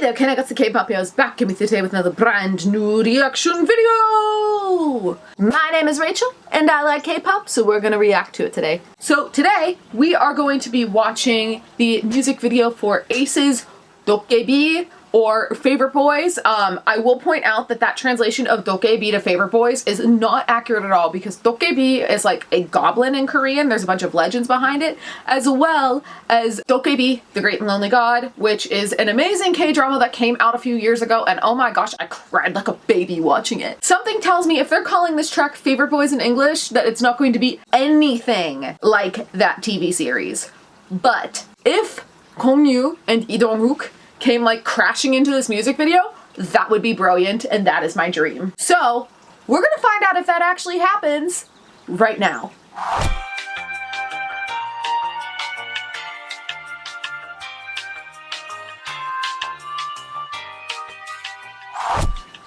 there, Kanagats K-pop here is back with you today with another brand new reaction video! My name is Rachel, and I like K-pop, so we're gonna react to it today. So today, we are going to be watching the music video for A.C.E.'s Dokebi, or Favorite Boys. I will point out that that translation of Dokebi to Favorite Boys is not accurate at all, because Dokebi is like a goblin in Korean. There's a bunch of legends behind it, as well as Dokebi, the Great and Lonely God, which is an amazing K-drama that came out a few years ago, and oh my gosh, I cried like a baby watching it. Something tells me if they're calling this track Favorite Boys in English, that it's not going to be anything like that TV series. But if Kongyu and Lee Dong-wook came like crashing into this music video, that would be brilliant, and that is my dream. So we're gonna find out if that actually happens right now.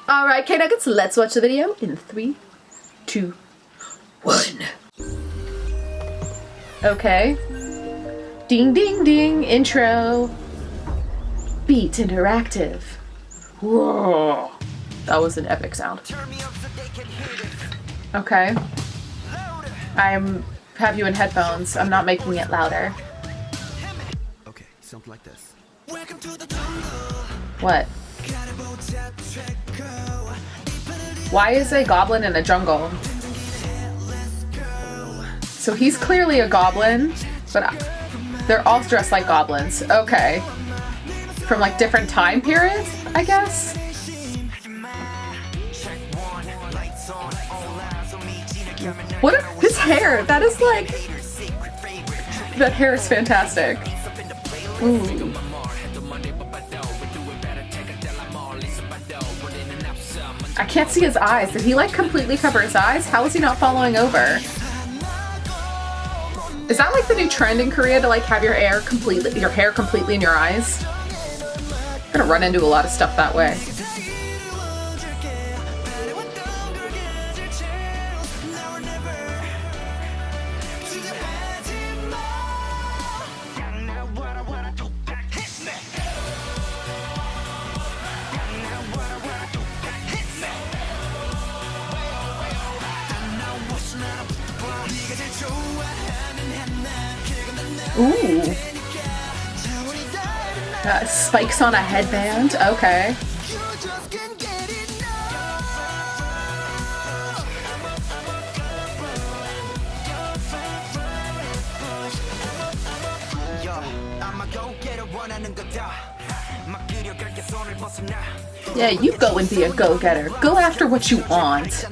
Alright, K-Nuggets, let's watch the video in 3, 2, 1. Okay. Ding ding ding, intro. Beat interactive. Whoa. That was an epic sound. Okay. I have you in headphones. I'm not making it louder. Okay, something like this. What? Why is a goblin in a jungle? So he's clearly a goblin, but they're all dressed like goblins. Okay. From like different time periods, I guess? What his hair, that is like, that hair is fantastic. Ooh. I can't see his eyes. Did he like completely cover his eyes? How is he not following over? Is that like the new trend in Korea to like have your hair completely in your eyes? I'm gonna run into a lot of stuff that way. Ooh. Spikes on a headband? Okay. Yeah, you go and be a go-getter. Go after what you want.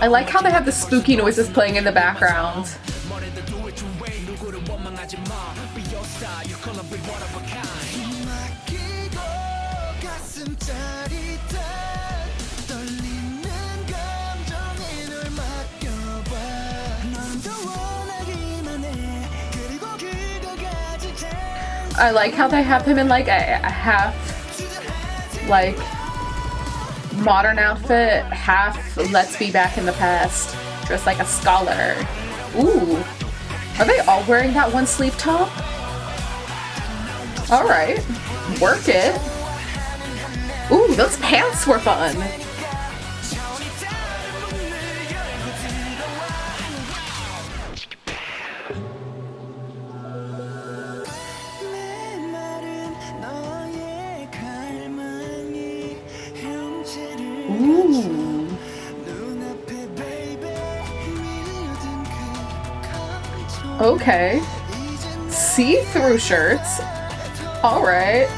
I like how they have the spooky noises playing in the background. I like how they have him in like a half like modern outfit, half let's be back in the past, dressed like a scholar. Ooh. Are they all wearing that one sleeve top? Alright. Work it. Ooh, those pants were fun. Ooh. Okay. See-through shirts. All right.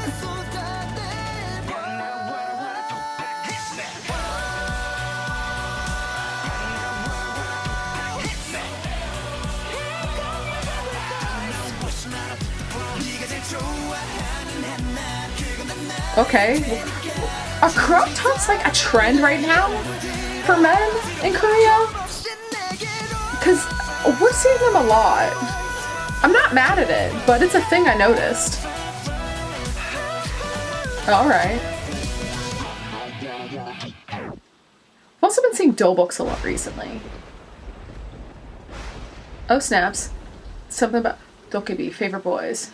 Okay. Are crop tops like a trend right now for men in Korea? Because we're seeing them a lot. I'm not mad at it, but it's a thing I noticed. Alright. I've also been seeing Doughbooks a lot recently. Oh snaps. Something about Dokebi, Favorite Boys.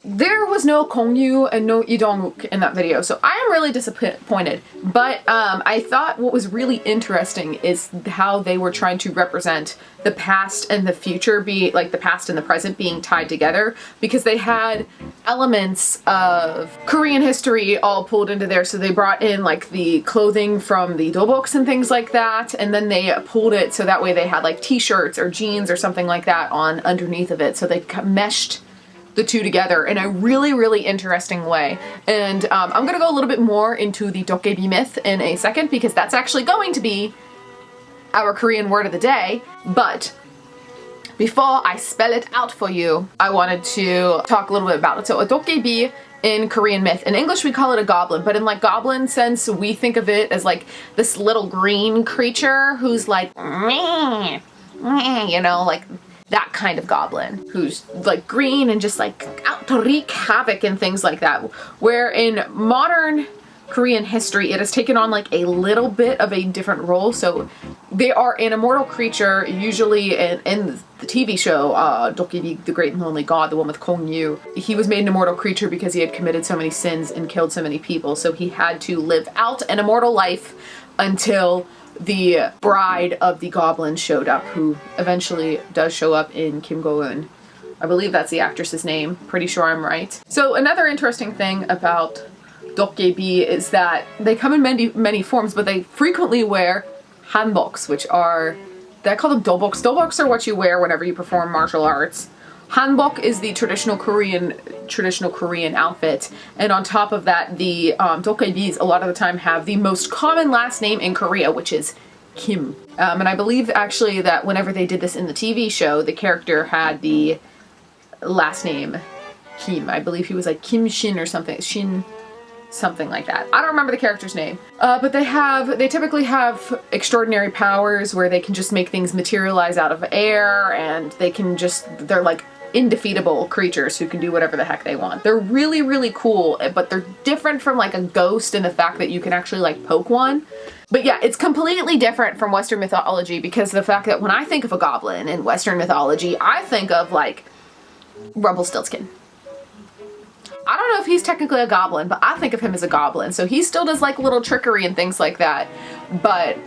There was was no Kongyu and no Lee Dong-wook in that video, so I am really disappointed. But I thought what was really interesting is how they were trying to represent the past and the future, like the past and the present being tied together, because they had elements of Korean history all pulled into there. So they brought in like the clothing from the doboks and things like that, and then they pulled it so that way they had like t-shirts or jeans or something like that on underneath of it. So they meshed the two together in a really, really interesting way. And I'm gonna go a little bit more into the Dokebi myth in a second, because that's actually going to be our Korean word of the day. But before I spell it out for you, I wanted to talk a little bit about it. So a Dokebi in Korean myth, in English we call it a goblin, but in like goblin sense we think of it as like this little green creature who's like, meh, meh, you know, like that kind of goblin who's like green and just like out to wreak havoc and things like that. Where in modern Korean history it has taken on like a little bit of a different role. So they are an immortal creature, usually in the TV show Dokebi, the Great and Lonely God, the one with Kongyu. He was made an immortal creature because he had committed so many sins and killed so many people, so he had to live out an immortal life until the bride of the goblin showed up, who eventually does show up in Kim Go-eun. I believe that's the actress's name. Pretty sure I'm right. So another interesting thing about Dokebi is that they come in many forms, but they frequently wear hanboks, which are, I call them doboks. Doboks are what you wear whenever you perform martial arts. Hanbok is the traditional Korean outfit, and on top of that, the dokebis a lot of the time have the most common last name in Korea, which is Kim. And I believe actually that whenever they did this in the TV show, the character had the last name Kim. I believe he was like Kim Shin or something. Shin, something like that. I don't remember the character's name. But they typically have extraordinary powers where they can just make things materialize out of air, and they're like indefeatable creatures who can do whatever the heck they want. They're really, really cool, but they're different from like a ghost in the fact that you can actually like poke one. But yeah, it's completely different from Western mythology, because of the fact that when I think of a goblin in Western mythology, I think of like Rumpelstiltskin. I don't know if he's technically a goblin, but I think of him as a goblin. So he still does like little trickery and things like that. But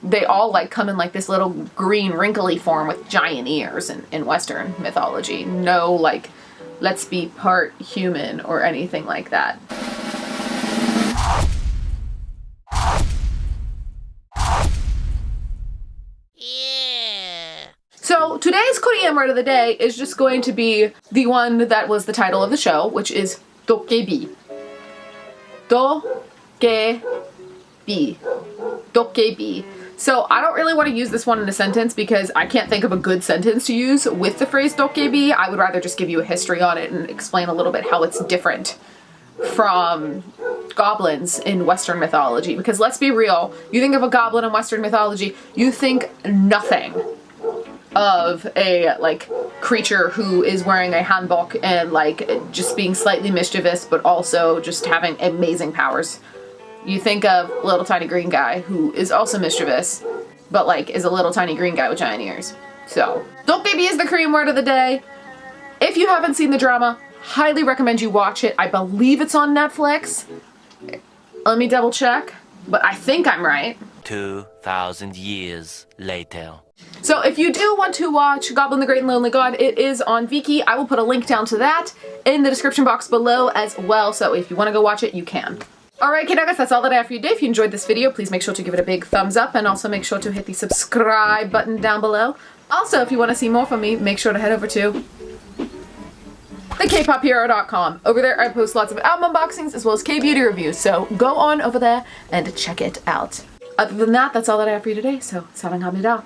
they all like come in like this little green wrinkly form with giant ears in Western mythology. No like, let's be part human or anything like that. So today's Korean word of the day is just going to be the one that was the title of the show, which is Dokebi. Dokebi. Dokebi. So I don't really want to use this one in a sentence because I can't think of a good sentence to use with the phrase Dokebi. I would rather just give you a history on it and explain a little bit how it's different from goblins in Western mythology. Because let's be real, you think of a goblin in Western mythology, you think nothing of a like creature who is wearing a hanbok and like just being slightly mischievous, but also just having amazing powers. You think of little tiny green guy who is also mischievous, but like is a little tiny green guy with giant ears. So Dokebi is the Korean word of the day. If you haven't seen the drama, highly recommend you watch it. I believe it's on Netflix. Let me double check, but I think I'm right. 2,000 years later. So if you do want to watch Goblin the Great and Lonely God, it is on Viki. I will put a link down to that in the description box below as well, so if you want to go watch it, you can. Alright, kidnuggets, that's all that I have for you today. If you enjoyed this video, please make sure to give it a big thumbs up, and also make sure to hit the subscribe button down below. Also, if you want to see more from me, make sure to head over to thekpophero.com. Over there, I post lots of album unboxings as well as K-beauty reviews, so go on over there and check it out. Other than that, that's all that I have for you today, so 사랑합니다.